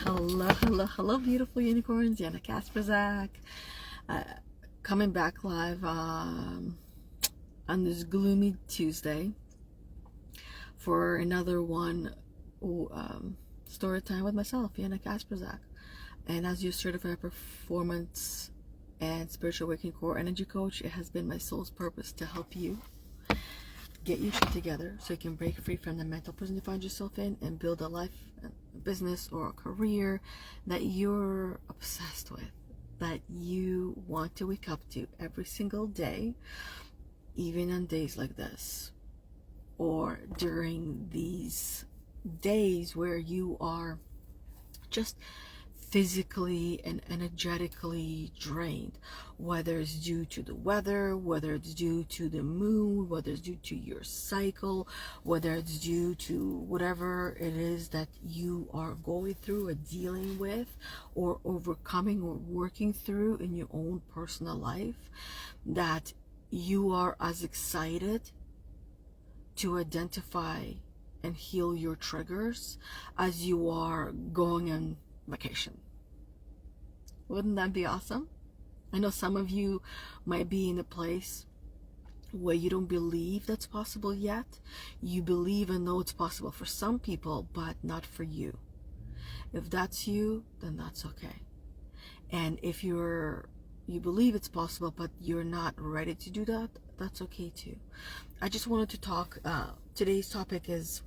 Hello, hello, hello, beautiful unicorns. Yana Kasperczak, coming back live on this gloomy Tuesday for another one story time with myself, Yana Kasperczak. And as your certified performance and spiritual awakening core energy coach, it has been my soul's purpose to help you get your shit together so you can break free from the mental prison you find yourself in and build a life, a business, or a career that you're obsessed with, that you want to wake up to every single day, even on days like this, or during these days where you are just physically and energetically drained, whether it's due to the weather, whether it's due to the moon, whether it's due to your cycle, whether it's due to whatever it is that you are going through or dealing with or overcoming or working through in your own personal life, that you are as excited to identify and heal your triggers as you are going on vacation. Wouldn't that be awesome? I know some of you might be in a place where you don't believe that's possible yet. You believe and know it's possible for some people, but not for you. If that's you, then that's okay. And if you believe it's possible, but you're not ready to do that, that's okay too. I just wanted to talk, today's topic is,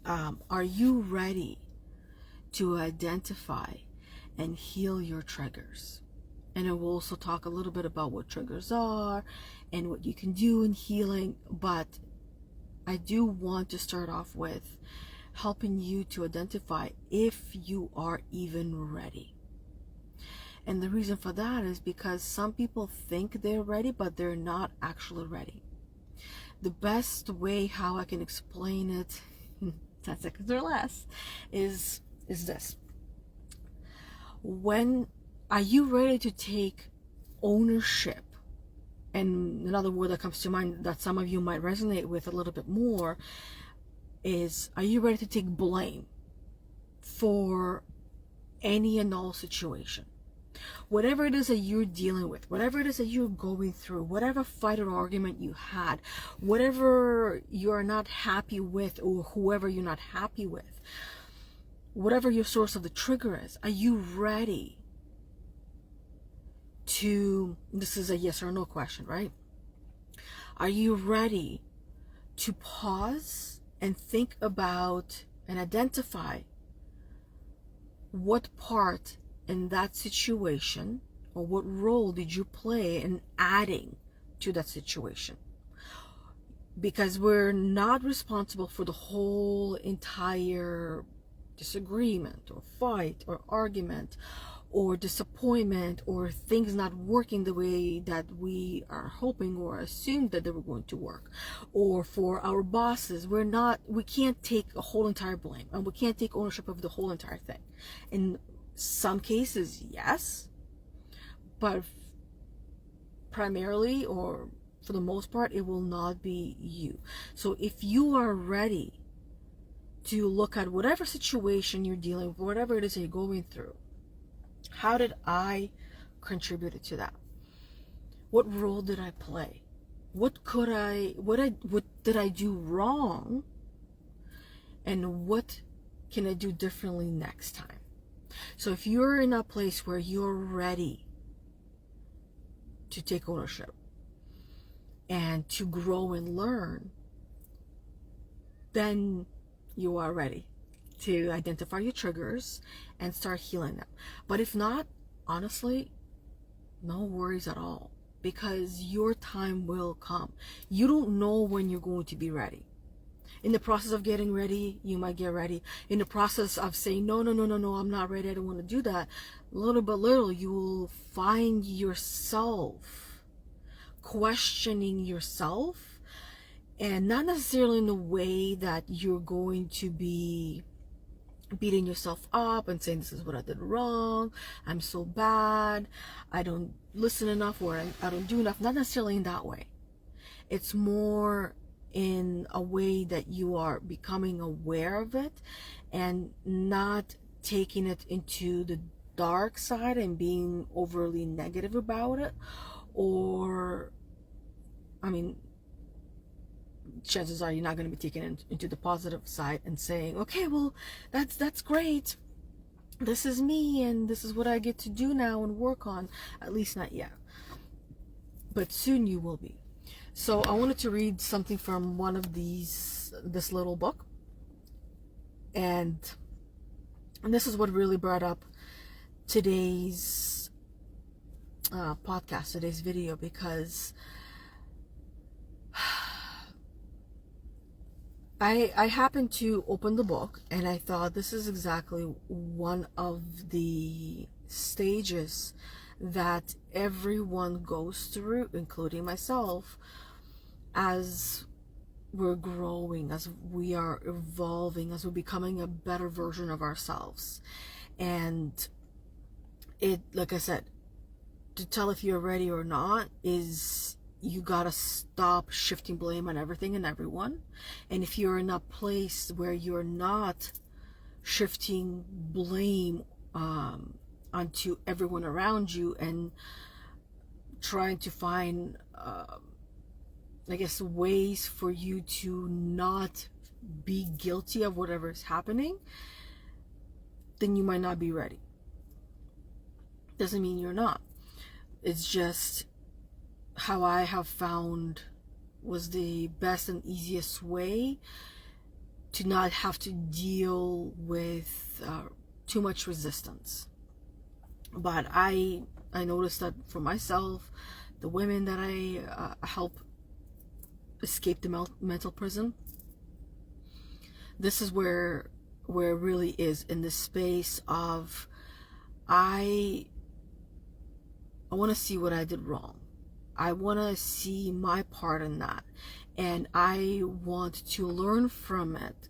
are you ready to identify and heal your triggers? And I will also talk a little bit about what triggers are and what you can do in healing, but I do want to start off with helping you to identify if you are even ready. And the reason for that is because some people think they're ready, but they're not actually ready. The best way how I can explain it, 10 seconds or less, is this. When are you ready to take ownership? And another word that comes to mind that some of you might resonate with a little bit more is, are you ready to take blame for any and all situation? Whatever it is that you're dealing with, whatever it is that you're going through, whatever fight or argument you had, whatever you're not happy with, or whoever you're not happy with, whatever your source of the trigger is, are you ready to, this is a yes or no question, right? Are you ready to pause and think about and identify what part in that situation or what role did you play in adding to that situation? Because we're not responsible for the whole entire disagreement or fight or argument or disappointment or things not working the way that we are hoping or assumed that they were going to work, or for our bosses. We can't take a whole entire blame, and we can't take ownership of the whole entire thing. In some cases, yes, but primarily, or for the most part, it will not be you. So if you are ready to look at whatever situation you're dealing with, whatever it is that you're going through, how did I contribute to that? What role did I play? What did I do wrong? And what can I do differently next time? So if you're in a place where you're ready to take ownership and to grow and learn, then you are ready to identify your triggers and start healing them. But if not, honestly, no worries at all, because your time will come. You don't know when you're going to be ready. In the process of getting ready, you might get ready. In the process of saying, no, I'm not ready, I don't want to do that, little by little, you will find yourself questioning yourself, and not necessarily in the way that you're going to be beating yourself up and saying, this is what I did wrong, I'm so bad, I don't listen enough, or I don't do enough. Not necessarily in that way. It's more in a way that you are becoming aware of it and not taking it into the dark side and being overly negative about it, or, I mean, chances are you're not going to be taking it into the positive side and saying, okay, well, that's great, this is me and this is what I get to do now and work on. At least not yet, but soon you will be. So I wanted to read something from one of this little book, and this is what really brought up today's podcast, today's video, because I happened to open the book and I thought this is exactly one of the stages that everyone goes through, including myself, as we're growing, as we are evolving, as we're becoming a better version of ourselves. And it, like I said, to tell if you're ready or not is you gotta stop shifting blame on everything and everyone. And if you're in a place where you're not shifting blame onto everyone around you and trying to find I guess ways for you to not be guilty of whatever is happening, then you might not be ready. Doesn't mean you're not. It's just how I have found was the best and easiest way to not have to deal with too much resistance. But I noticed that for myself, the women that I help escape the mental prison, this is where it really is, in the space of I want to see what I did wrong. I want to see my part in that, and I want to learn from it,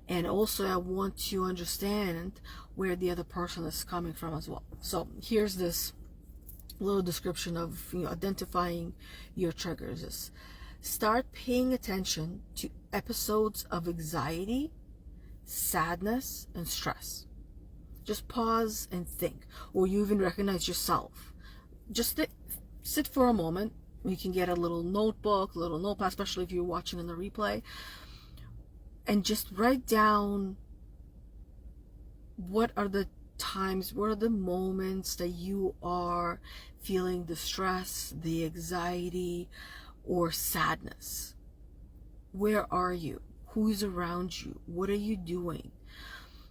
and also I want to understand where the other person is coming from as well. So here's this little description of identifying your triggers. Start paying attention to episodes of anxiety, sadness, and stress. Just pause and think, or you even recognize yourself. Just sit for a moment. You can get a little notebook, a little notepad, especially if you're watching in the replay, and just write down what are the times, what are the moments that you are feeling the stress, the anxiety, or sadness. Where are you? Who's around you? What are you doing?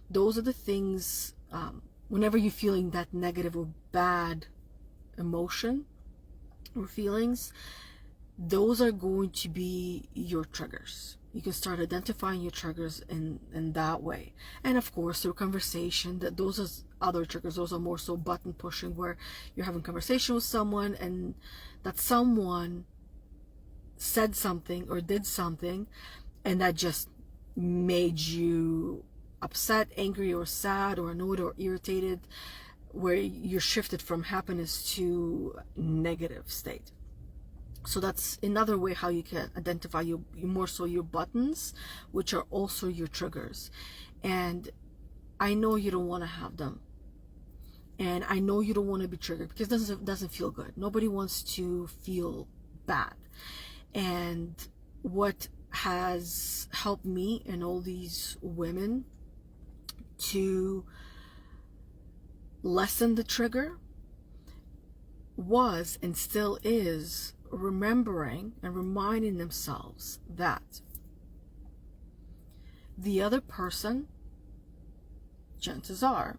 Those are the things, whenever you're feeling that negative or bad emotion or feelings, those are going to be your triggers. You can start identifying your triggers in that way. And of course, through conversation, that those are other triggers. Those are more so button pushing, where you're having conversation with someone and that someone said something or did something and that just made you upset, angry, or sad, or annoyed, or irritated, where you're shifted from happiness to negative state. So that's another way how you can identify more so your buttons, which are also your triggers. And I know you don't want to have them, and I know you don't want to be triggered, because it doesn't feel good. Nobody wants to feel bad. And what has helped me and all these women to lessen the trigger was, and still is, remembering and reminding themselves that the other person, chances are,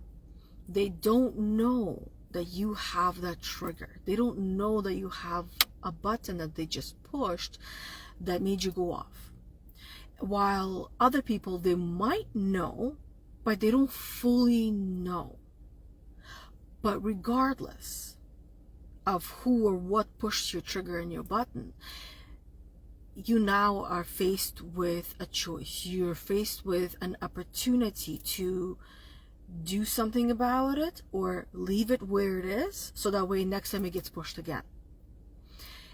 they don't know that you have that trigger. They don't know that you have a button that they just pushed that made you go off. While other people, they might know, but they don't fully know. But regardless of who or what pushed your trigger and your button, you now are faced with a choice. You're faced with an opportunity to do something about it or leave it where it is, so that way next time it gets pushed again.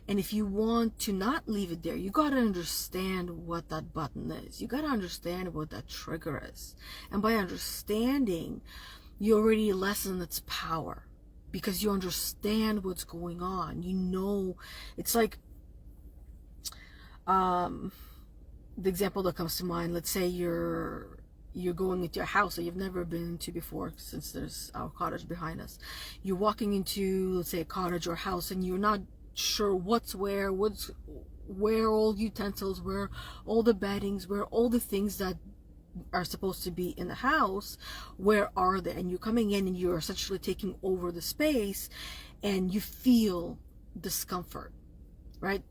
And if you want to not leave it there, you got to understand what that button is. You got to understand what that trigger is. And by understanding, you already lessen its power, because you understand what's going on. You know, it's like the example that comes to mind. Let's say you're going into a house that you've never been to before, since there's our cottage behind us. You're walking into, let's say, a cottage or house, and you're not sure what's where all utensils, where all the beddings, where all the things that are supposed to be in the house, where are they? And you're coming in and you're essentially taking over the space, and you feel discomfort, right?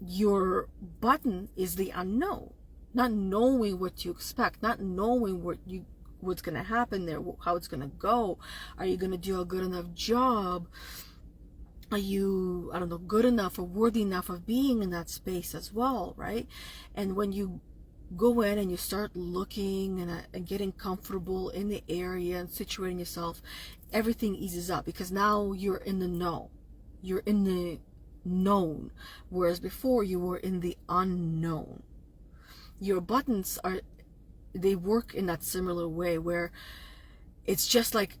Your button is the unknown, not knowing what to expect, not knowing what's going to happen there, how it's going to go. Are you going to do a good enough job? Are you, I don't know, good enough or worthy enough of being in that space as well, right? And when you go in and you start looking and getting comfortable in the area and situating yourself, everything eases up, because now you're in the know. You're in the known, whereas before you were in the unknown. Your buttons they work in that similar way, where it's just like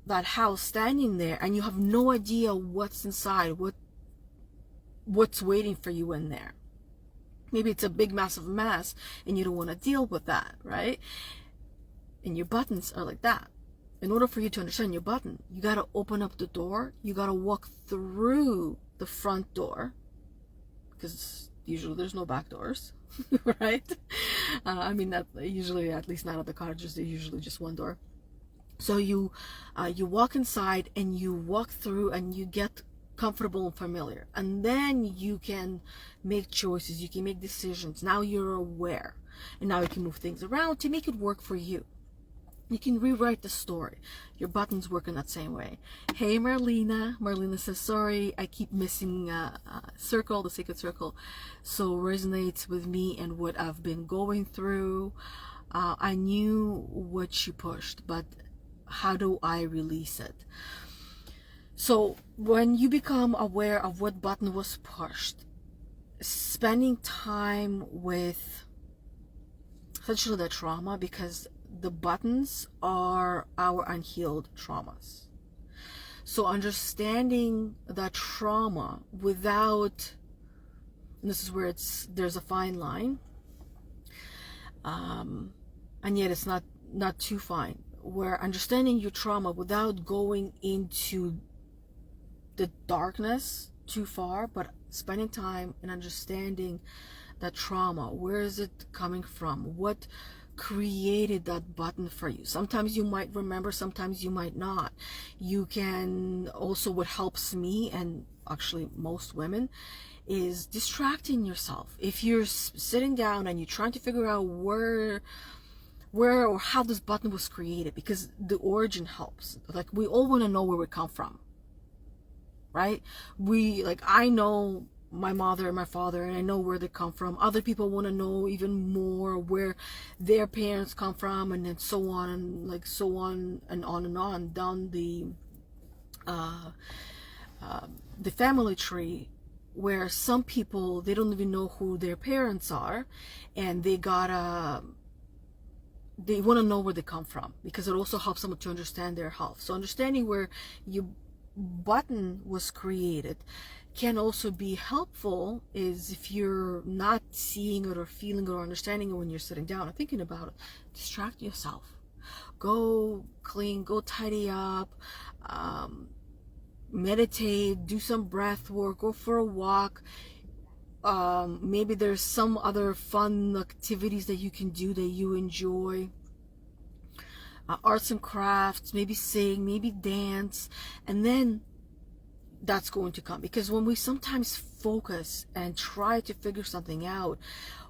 that house standing there, and you have no idea what's inside, what's waiting for you in there. Maybe it's a big massive mess and you don't want to deal with that, right? And your buttons are like that. In order for you to understand your button, you got to open up the door, you got to walk through the front door, because usually there's no back doors, right? I mean, that usually, at least not at the cottages, there's usually just one door. So you walk inside and you walk through and you get comfortable and familiar, and then you can make choices, you can make decisions. Now you're aware, and now you can move things around to make it work for you. You can rewrite the story. Your buttons work in that same way. Hey Marlena. Marlena says, sorry, I keep missing circle, the sacred circle. So resonates with me and what I've been going through. I knew what she pushed, but how do I release it? So when you become aware of what button was pushed, spending time with essentially the trauma, because the buttons are our unhealed traumas. So understanding that trauma without, and this is where there's a fine line, and yet it's not too fine, where understanding your trauma without going into the darkness too far, but spending time and understanding that trauma. Where is it coming from? What created that button for you? Sometimes you might remember, sometimes you might not. You can also, what helps me, and actually most women, is distracting yourself. If you're sitting down and you're trying to figure out where or how this button was created, because the origin helps. Like, we all want to know where we come from, right? I know my mother and my father, and I know where they come from. Other people want to know even more where their parents come from, and then so on and so on and on down the family tree, where some people, they don't even know who their parents are, and they want to know where they come from, because it also helps them to understand their health. So understanding where your button was created can also be helpful, is if you're not seeing it or feeling it or understanding it when you're sitting down and thinking about it, distract yourself. Go clean, go tidy up, meditate, do some breath work, go for a walk. Maybe there's some other fun activities that you can do that you enjoy. Arts and crafts, maybe sing, maybe dance, and then that's going to come. Because when we sometimes focus and try to figure something out,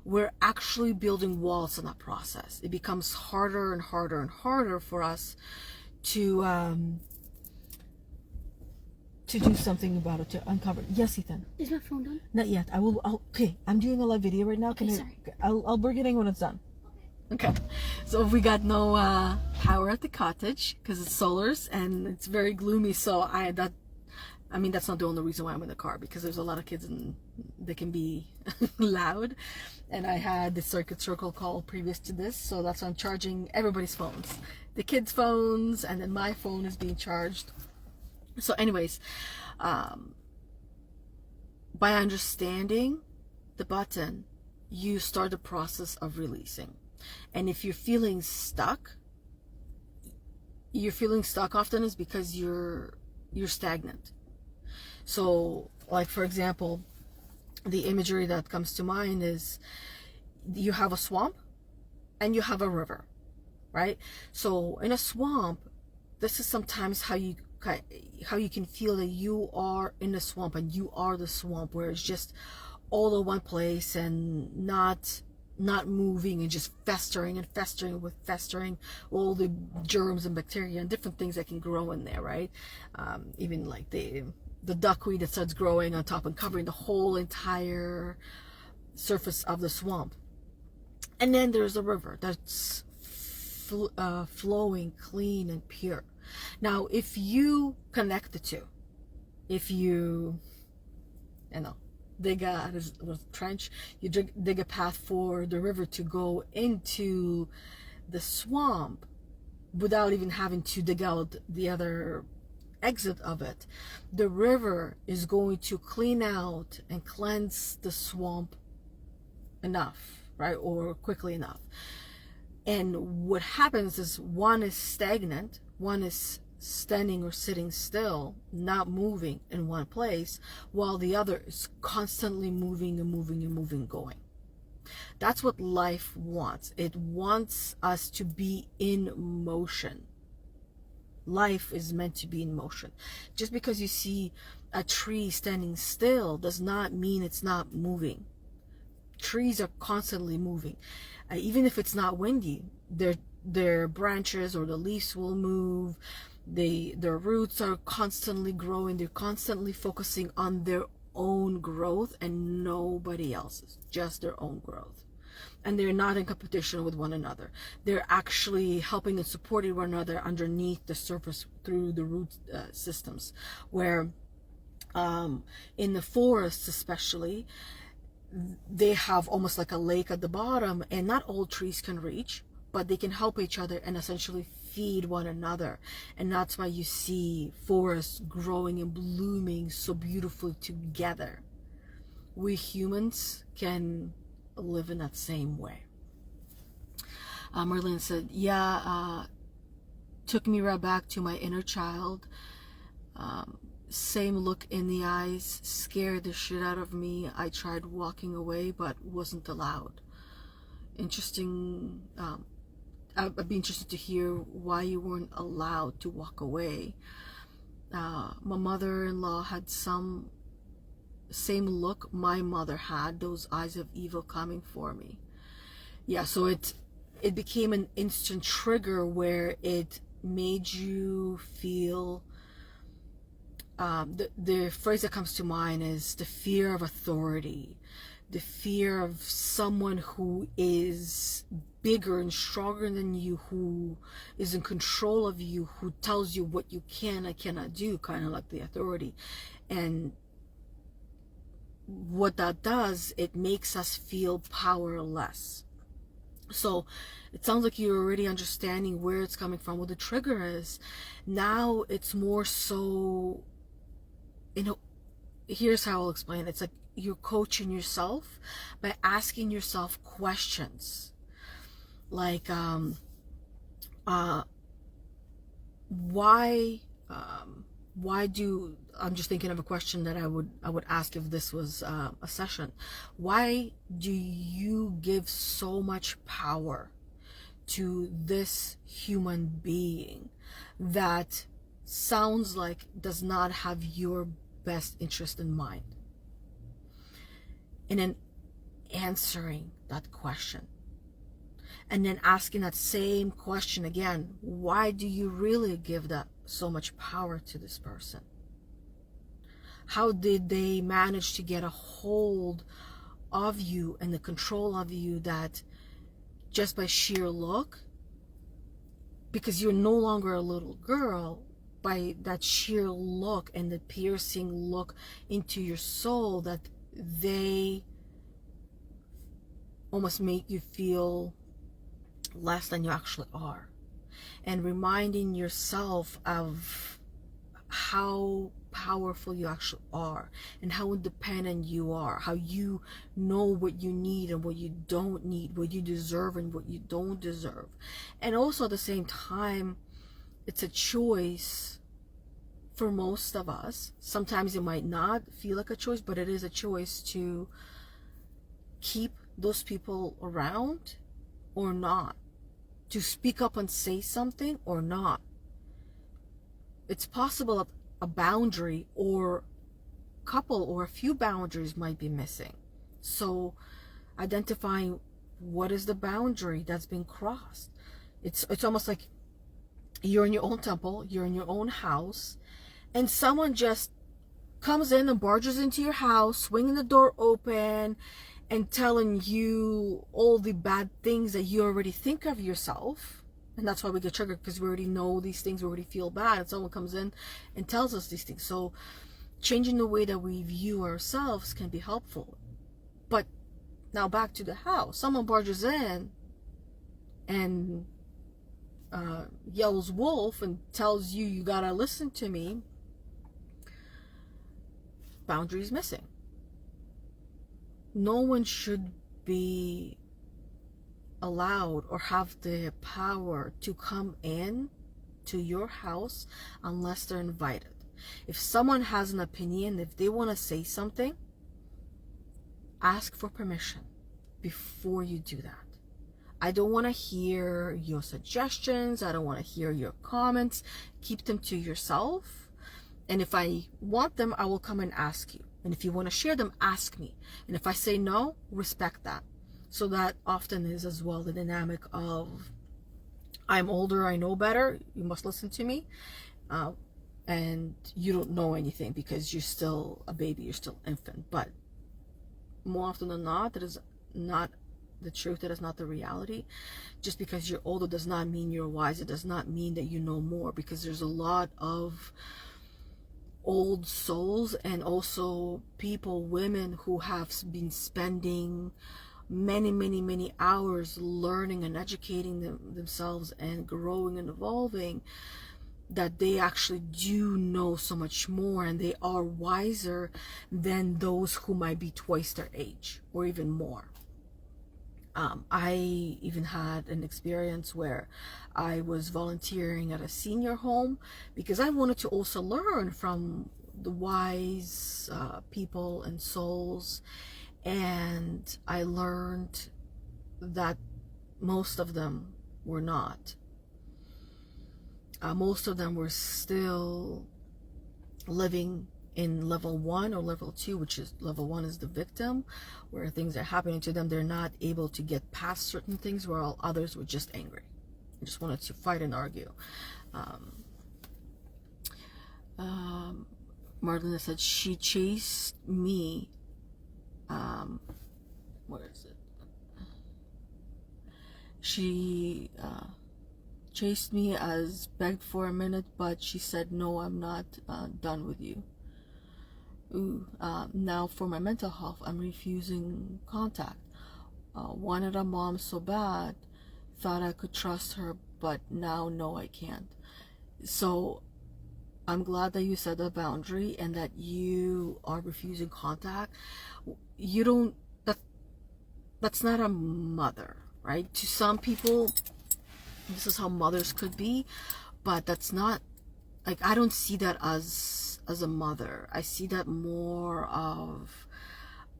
we're actually building walls in that process. It becomes harder and harder and harder for us to do something about it, to uncover. Yes, Ethan. Is my phone done? Not yet. Okay, I'm doing a live video right now. I'll bring it in when it's done. Okay. So we got no power at the cottage because it's solars and it's very gloomy. So I mean, that's not the only reason why I'm in the car, because there's a lot of kids and they can be loud. And I had the circuit circle call previous to this, so that's why I'm charging everybody's phones. The kids' phones, and then my phone is being charged. So anyways, by understanding the button, you start the process of releasing. And if you're feeling stuck often is because you're stagnant. So, like, for example, the imagery that comes to mind is you have a swamp and you have a river, right? So in a swamp, this is sometimes how you can feel that you are in the swamp and you are the swamp, where it's just all in one place and not moving and just festering all the germs and bacteria and different things that can grow in there, right? Even like the duckweed that starts growing on top and covering the whole entire surface of the swamp. And then there's a river that's flowing clean and pure. Now, if you connect the two, if you dig a trench, you dig a path for the river to go into the swamp without even having to dig out the other exit of it, the river is going to clean out and cleanse the swamp enough, right? Or quickly enough. And what happens is one is stagnant, one is standing or sitting still, not moving in one place, while the other is constantly moving and moving and moving, going. That's what life wants. It wants us to be in motion. Life is meant to be in motion. Just because you see a tree standing still does not mean it's not moving. Trees are constantly moving. Even if it's not windy, their branches or the leaves will move. Their roots are constantly growing. They're constantly focusing on their own growth and nobody else's, just their own growth. And they're not in competition with one another. They're actually helping and supporting one another underneath the surface through the root systems, where in the forests especially, they have almost like a lake at the bottom, and not all trees can reach, but they can help each other and essentially feed one another. And that's why you see forests growing and blooming so beautifully together. We humans can live in that same way. Merlin said, yeah, took me right back to my inner child. Same look in the eyes, scared the shit out of me. I tried walking away, but wasn't allowed. Interesting. I'd be interested to hear why you weren't allowed to walk away. My mother-in-law had same look my mother had, those eyes of evil coming for me. Yeah, so it became an instant trigger where it made you feel, the phrase that comes to mind is the fear of authority, the fear of someone who is bigger and stronger than you, who is in control of you, who tells you what you can and cannot do, kind of like the authority. And what that does, it makes us feel powerless. So it sounds like you're already understanding where it's coming from, what the trigger is. Now it's more so, here's how I'll explain it. It's like you're coaching yourself by asking yourself questions like why do, I'm just thinking of a question that I would ask if this was a session. Why do you give so much power to this human being that sounds like does not have your best interest in mind? And then answering that question. And then asking that same question again. Why do you really give that so much power to this person? How did they manage to get a hold of you and the control of you that just by sheer look, because you're no longer a little girl, by that sheer look and the piercing look into your soul, that they almost make you feel less than you actually are. And reminding yourself of how powerful you actually are, and how independent you are, how you know what you need and what you don't need, what you deserve and what you don't deserve. And also at the same time, it's a choice for most of us. Sometimes it might not feel like a choice, but it is a choice to keep those people around or not, to speak up and say something or not. It's possible that a boundary or couple or a few boundaries might be missing. So identifying what is the boundary that's been crossed. It's almost like you're in your own temple, you're in your own house, and someone just comes in and barges into your house, swinging the door open and telling you all the bad things that you already think of yourself. And that's why we get triggered, because we already know these things, we already feel bad, and someone comes in and tells us these things. So changing the way that we view ourselves can be helpful. But now back to the house. Someone barges in and yells wolf and tells you, you gotta listen to me. Boundaries missing. No one should be allowed or have the power to come in to your house unless they're invited. If someone has an opinion, if they want to say something, ask for permission before you do that. I don't want to hear your suggestions. I don't want to hear your comments. Keep them to yourself. And if I want them, I will come and ask you. And if you want to share them, ask me. And if I say no, respect that. So that often is as well the dynamic of, I'm older, I know better, you must listen to me. And you don't know anything because you're still a baby, you're still an infant. But more often than not, that is not the truth, that is not the reality. Just because you're older does not mean you're wise. It does not mean that you know more, because there's a lot of old souls and also people, women who have been spending many hours learning and educating themselves and growing and evolving, that they actually do know so much more, and they are wiser than those who might be twice their age or even more. I even had an experience where I was volunteering at a senior home because I wanted to also learn from the wise people and souls, and I learned that most of them were not. Most of them were still living in level 1 or level 2, which is level 1 is the victim, where things are happening to them. They're not able to get past certain things, while others were just angry and just wanted to fight and argue. Marlena said she chased me. Where is it? She chased me as begged for a minute, but she said, no, I'm not done with you. Now for my mental health, I'm refusing contact. Wanted a mom so bad, thought I could trust her, but now no, I can't. So I'm glad that you set that boundary and that you are refusing contact. You don't, that's not a mother, right? To some people, this is how mothers could be, but that's not, like, I don't see that as a mother. I see that more of,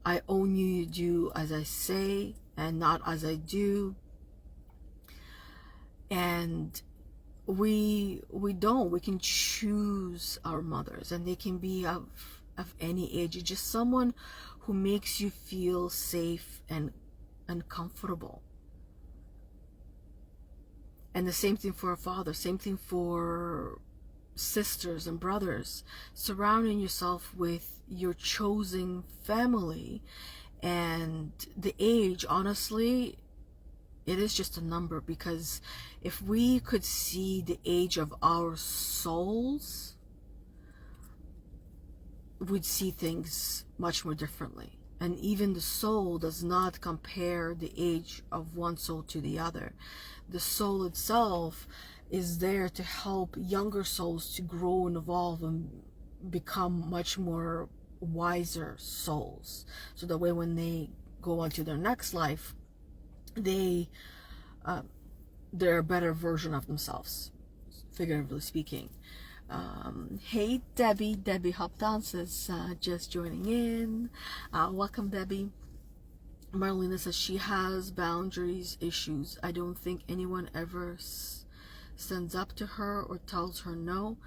I own you, you do as I say and not as I do. And we can choose our mothers, and they can be of any age. It's just someone who makes you feel safe and comfortable. And the same thing for a father, same thing for sisters and brothers. Surrounding yourself with your chosen family. And the age, honestly, It is just a number, because if we could see the age of our souls, we'd see things much more differently. And even the soul does not compare the age of one soul to the other. The soul itself is there to help younger souls to grow and evolve and become much more wiser souls. So that way when they go on to their next life, they're a better version of themselves, figuratively speaking. Hey Debbie Hop Dances, just joining in. Welcome, Debbie. Marlena says she has boundaries issues. I don't think anyone ever stands up to her or tells her no.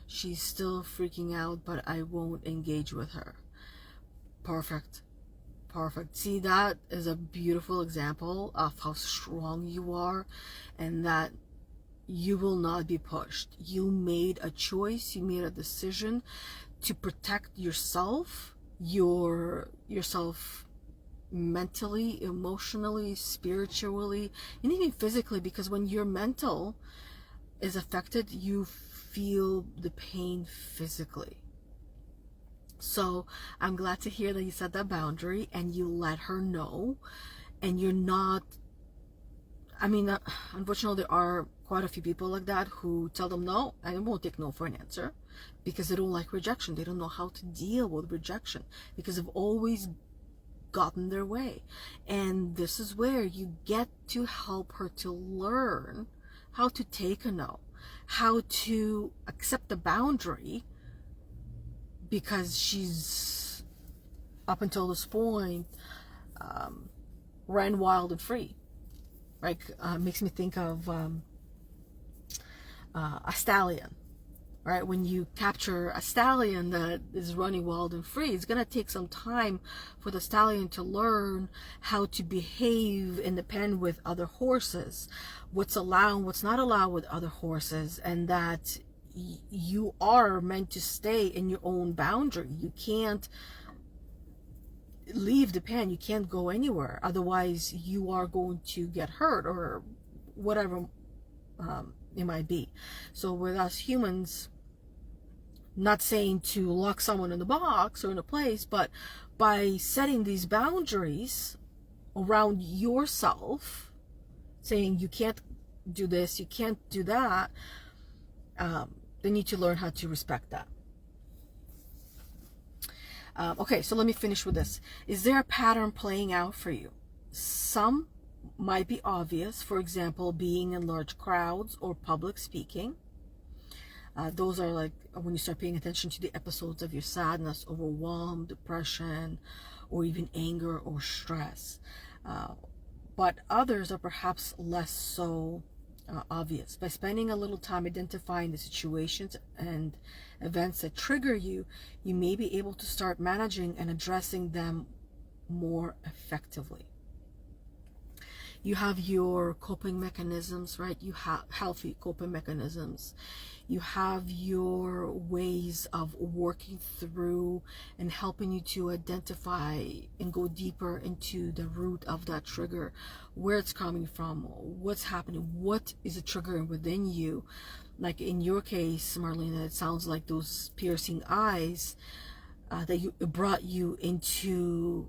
She's still freaking out, but I won't engage with her. Perfect. Perfect. See, that is a beautiful example of how strong you are, and that you will not be pushed. You made a choice, you made a decision to protect yourself, yourself mentally, emotionally, spiritually, and even physically, because when your mental is affected, you feel the pain physically. So I'm glad to hear that you set that boundary and you let her know, and you're not, I mean, unfortunately there are quite a few people like that who tell them no and won't take no for an answer because they don't like rejection. They don't know how to deal with rejection because they've always gotten their way. And this is where you get to help her to learn how to take a no, how to accept the boundary, because she's, up until this point, ran wild and free. Like, makes me think of a stallion, right? When you capture a stallion that is running wild and free, it's gonna take some time for the stallion to learn how to behave in the pen with other horses, what's allowed, what's not allowed with other horses, and that you are meant to stay in your own boundary. You can't leave the pen, you can't go anywhere, otherwise you are going to get hurt or whatever it might be. So with us humans, not saying to lock someone in the box or in a place, but by setting these boundaries around yourself, saying you can't do this, you can't do that, they need to learn how to respect that. Okay, so let me finish with this. Is there a pattern playing out for you? Some might be obvious, for example, being in large crowds or public speaking. Those are like when you start paying attention to the episodes of your sadness, overwhelm, depression, or even anger or stress. But others are perhaps less so obvious. By spending a little time identifying the situations and events that trigger you, you may be able to start managing and addressing them more effectively. You have your coping mechanisms, right? You have healthy coping mechanisms. You have your ways of working through and helping you to identify and go deeper into the root of that trigger, where it's coming from, what's happening, what is it triggering within you. Like in your case, Marlena, it sounds like those piercing eyes that brought you into,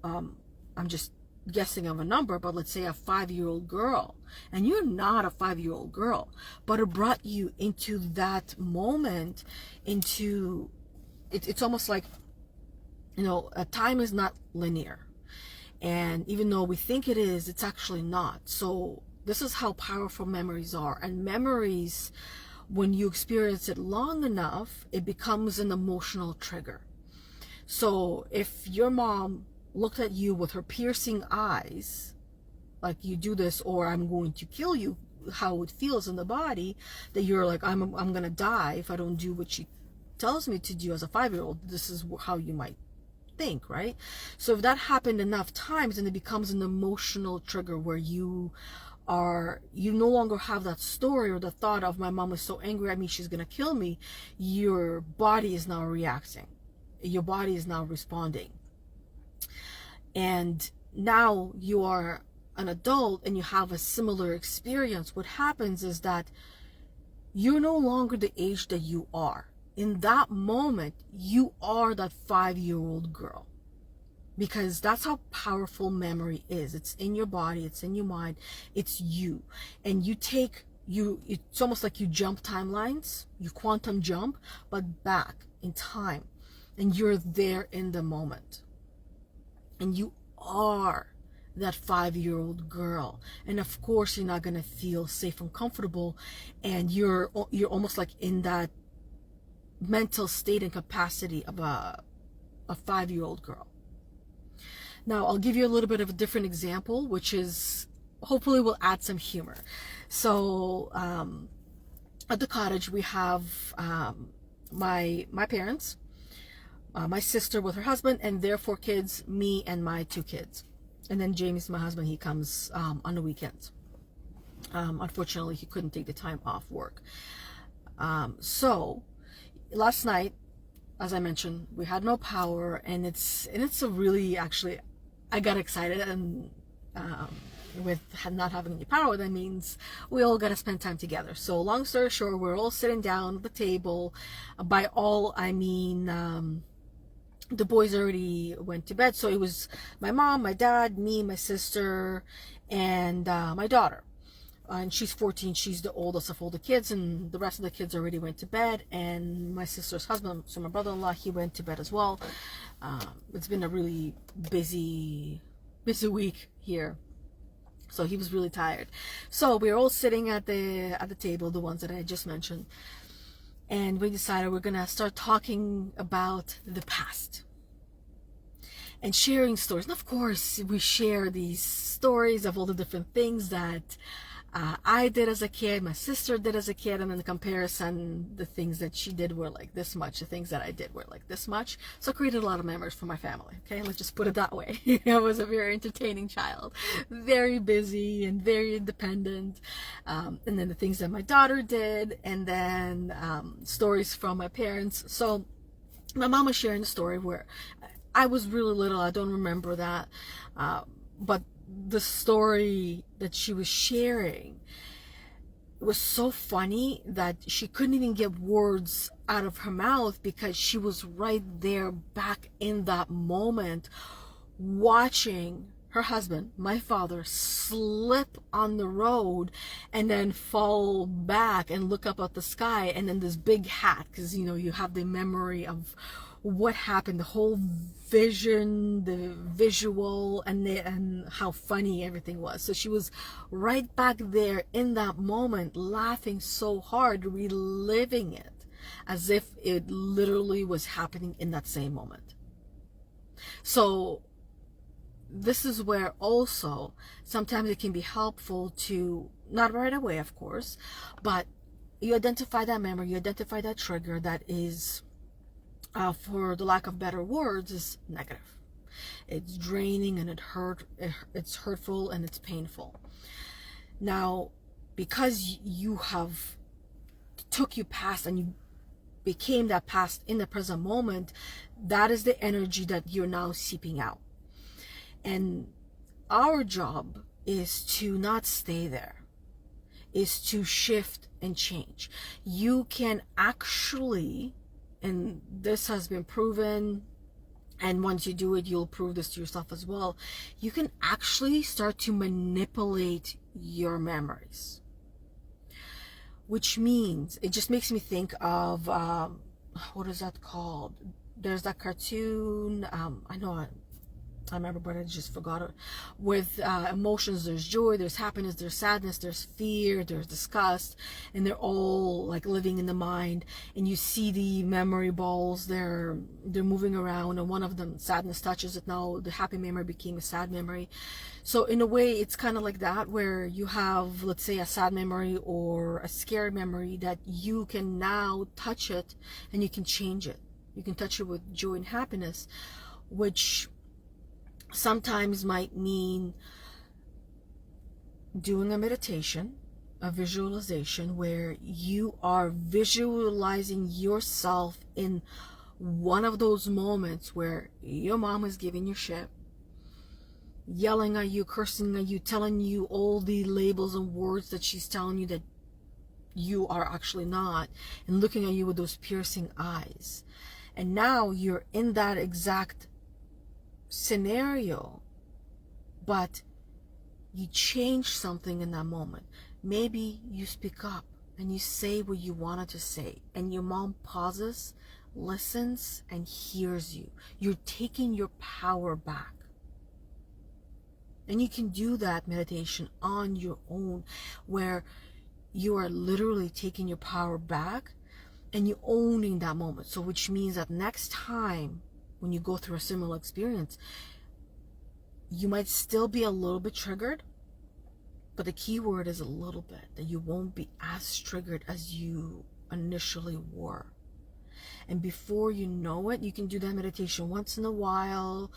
I'm just guessing of a number, but let's say a 5-year-old girl, and you're not a 5-year-old girl, but it brought you into that moment, into it's almost like, you know, time is not linear, and even though we think it is, it's actually not. So this is how powerful memories are. And memories, when you experience it long enough, it becomes an emotional trigger. So if your mom looked at you with her piercing eyes, like you do this or I'm going to kill you, how it feels in the body, that you're like, I'm gonna die if I don't do what she tells me to do as a 5-year-old. This is how you might think, right? So if that happened enough times, then it becomes an emotional trigger where you no longer have that story or the thought of, my mom is so angry at me, she's gonna kill me. Your body is now reacting, your body is now responding. And now you are an adult and you have a similar experience, what happens is that you're no longer the age that you are. In that moment, you are that 5-year-old girl, because that's how powerful memory is. It's in your body, it's in your mind, it's you. And it's almost like you jump timelines, you quantum jump, but back in time, and you're there in the moment, and you are that 5-year-old girl. And of course you're not going to feel safe and comfortable, and you're almost like in that mental state and capacity of a 5-year-old girl. Now I'll give you a little bit of a different example, which is hopefully will add some humor. So at the cottage we have my parents, my sister with her husband and their 4 kids, me and my 2 kids. And then James, my husband, he comes on the weekends. Unfortunately, he couldn't take the time off work. So last night, as I mentioned, we had no power, and it's a really, actually, I got excited, and with not having any power, that means we all got to spend time together. So long story short, we're all sitting down at the table. By all, I mean, the boys already went to bed, so it was my mom, my dad, me, my sister, and my daughter. And she's 14, she's the oldest of all the kids, and the rest of the kids already went to bed. And my sister's husband, so my brother-in-law, he went to bed as well. It's been a really busy week here, so he was really tired. So we were all sitting at the table, the ones that I just mentioned, and we decided we're gonna start talking about the past and sharing stories. And of course, we share these stories of all the different things that I did as a kid, my sister did as a kid, and in the comparison, the things that she did were like this much, the things that I did were like this much. So it created a lot of memories for my family. Okay, let's just put it that way. I was a very entertaining child, very busy and very independent. And then the things that my daughter did, and then stories from my parents. So my mom was sharing a story where I was really little. I don't remember that, but the story that she was sharing was so funny that she couldn't even get words out of her mouth, because she was right there back in that moment, watching her husband, my father, slip on the road and then fall back and look up at the sky, and then this big hat, because you know, you have the memory of what happened, the whole vision, the visual, and how funny everything was. So she was right back there in that moment, laughing so hard, reliving it as if it literally was happening in that same moment. So this is where also sometimes it can be helpful to, not right away of course, but you identify that memory, you identify that trigger that is, for the lack of better words, is negative. It's draining, and it's hurtful, and it's painful. Now, because you have took you past and you became that past in the present moment, that is the energy that you're now seeping out. And our job is to not stay there, is to shift and change. You can actually, and this has been proven, and once you do it, you'll prove this to yourself as well, you can actually start to manipulate your memories. Which means, it just makes me think of, what is that called? There's that cartoon, I remember, but I just forgot it. With emotions, there's joy, there's happiness, there's sadness, there's fear, there's disgust, and they're all like living in the mind. And you see the memory balls, they're moving around, and one of them, sadness, touches it. Now the happy memory became a sad memory. So in a way, it's kind of like that, where you have, let's say, a sad memory or a scary memory that you can now touch it and you can change it. You can touch it with joy and happiness, which sometimes might mean doing a meditation, a visualization, where you are visualizing yourself in one of those moments where your mom is giving you shit, yelling at you, cursing at you, telling you all the labels and words that she's telling you that you are actually not, and looking at you with those piercing eyes. And now you're in that exact scenario, but you change something in that moment. Maybe you speak up and you say what you wanted to say, and your mom pauses, listens, and hears you. You're taking your power back. And you can do that meditation on your own, where you are literally taking your power back and you owning that moment. So which means that next time when you go through a similar experience, you might still be a little bit triggered, but the key word is a little bit, that you won't be as triggered as you initially were. And before you know it, you can do that meditation once in a while,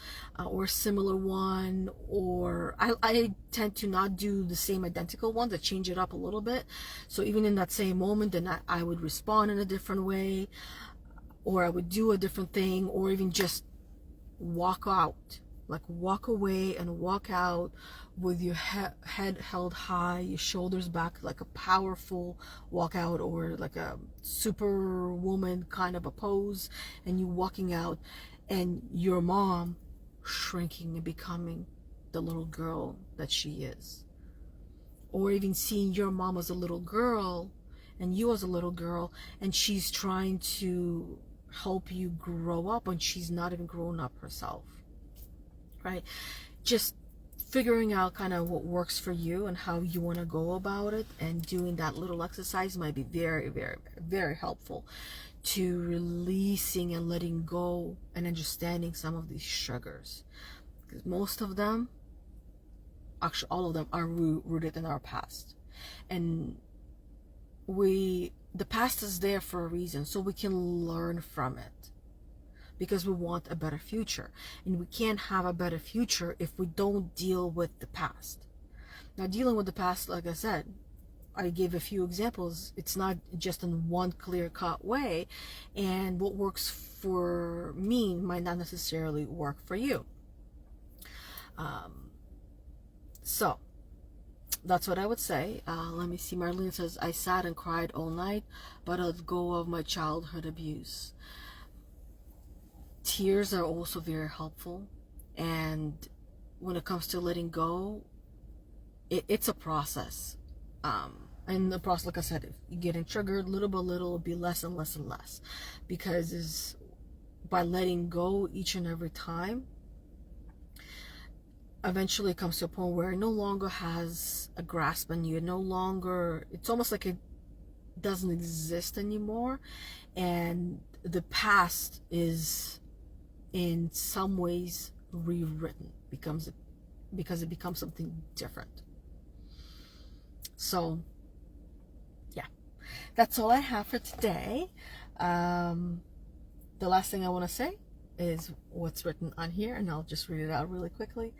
or a similar one, or I tend to not do the same identical ones. I change it up a little bit. So even in that same moment, then I would respond in a different way, or I would do a different thing, or even just walk out, like walk away and walk out with your head held high, your shoulders back, like a powerful walk out, or like a superwoman kind of a pose, and you walking out, and your mom shrinking and becoming the little girl that she is. Or even seeing your mom as a little girl and you as a little girl, and she's trying to help you grow up when she's not even grown up herself, right? Just figuring out kind of what works for you and how you want to go about it, and doing that little exercise might be very, very, very helpful to releasing and letting go and understanding some of these triggers, because most of them, actually all of them, are rooted in our past. And the past is there for a reason, so we can learn from it, because we want a better future. And we can't have a better future if we don't deal with the past. Now, dealing with the past, like I said, I gave a few examples. It's not just in one clear-cut way, and what works for me might not necessarily work for you. So that's what I would say. Let me see. Marlene says, I sat and cried all night, but I let go of my childhood abuse. Tears are also very helpful, and when it comes to letting go, it's a process. And the process, like I said, if you're getting triggered little by little, it'll be less and less and less, because by letting go each and every time, eventually it comes to a point where it no longer has a grasp on you. It's almost like it doesn't exist anymore, and the past is in some ways rewritten, because it becomes something different. So yeah, that's all I have for today. The last thing I want to say is what's written on here, and I'll just read it out really quickly.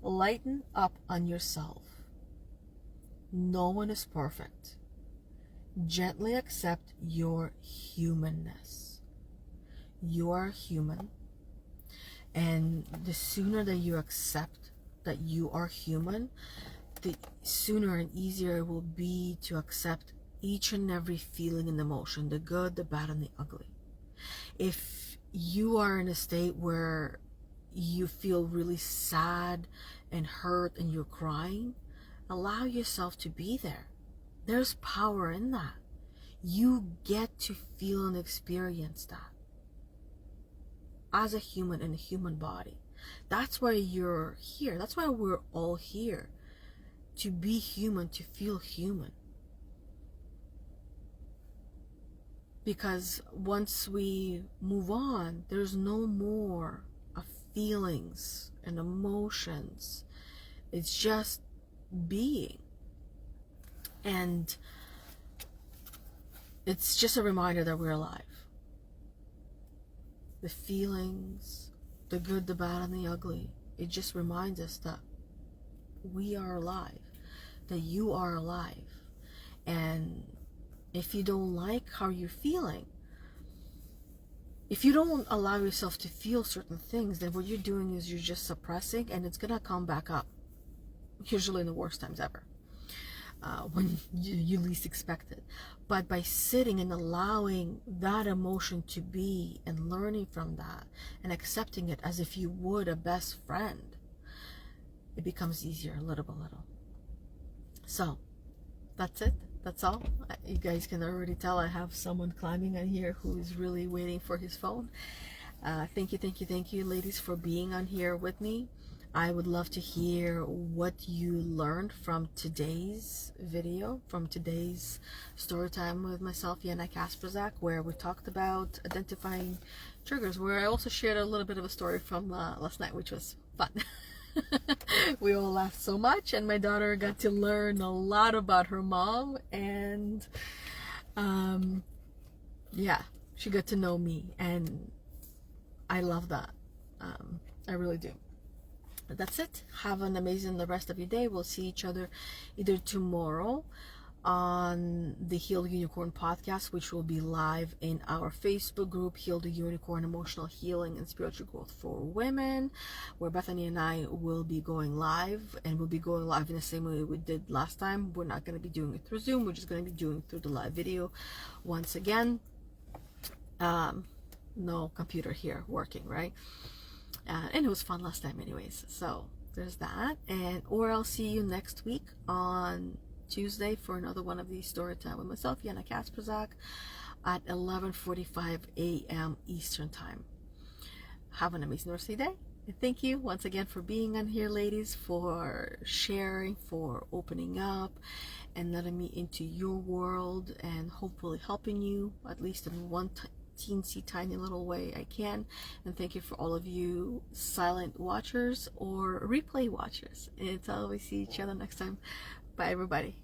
Lighten up on yourself. No one is perfect. Gently accept your humanness. You are human. And the sooner that you accept that you are human, the sooner and easier it will be to accept each and every feeling and emotion, the good, the bad, and the ugly. If you are in a state where you feel really sad and hurt and you're crying, allow yourself to be there. There's power in that. You get to feel and experience that as a human in a human body. That's why you're here. That's why we're all here. To be human, to feel human. Because once we move on, there's no more of feelings and emotions. It's just being. And it's just a reminder that we're alive. The feelings, the good, the bad, and the ugly, it just reminds us that we are alive, that you are alive. And if you don't like how you're feeling, if you don't allow yourself to feel certain things, then what you're doing is you're just suppressing, and it's gonna come back up, usually in the worst times ever, when you least expect it. But by sitting and allowing that emotion to be, and learning from that, and accepting it as if you would a best friend, it becomes easier little by little. So that's it. That's all. You guys can already tell I have someone climbing on here who is really waiting for his phone. Thank you, ladies, for being on here with me. I would love to hear what you learned from today's video, from today's story time with myself, Yana Kasperczak, where we talked about identifying triggers, where I also shared a little bit of a story from last night, which was fun. We all laughed so much, and my daughter got to learn a lot about her mom, and yeah, she got to know me, and I love that. I really do. But that's it. Have an amazing the rest of your day. We'll see each other either tomorrow on the Heal the Unicorn podcast, which will be live in our Facebook group, Heal the Unicorn, Emotional Healing and Spiritual Growth for Women, where Bethany and I will be going live, and we'll be going live in the same way we did last time. We're not going to be doing it through Zoom. We're just going to be doing it through the live video once again. No computer here working, right? And it was fun last time anyways. So there's that. Or I'll see you next week on Tuesday for another one of these story time with myself, Yana Kasperczak, at 11:45 a.m. Eastern time. Have an amazing rest of your day. And thank you once again for being on here, ladies, for sharing, for opening up, and letting me into your world, and hopefully helping you, at least in one teensy tiny little way I can. And thank you for all of you silent watchers or replay watchers. And until we see each other next time, bye everybody.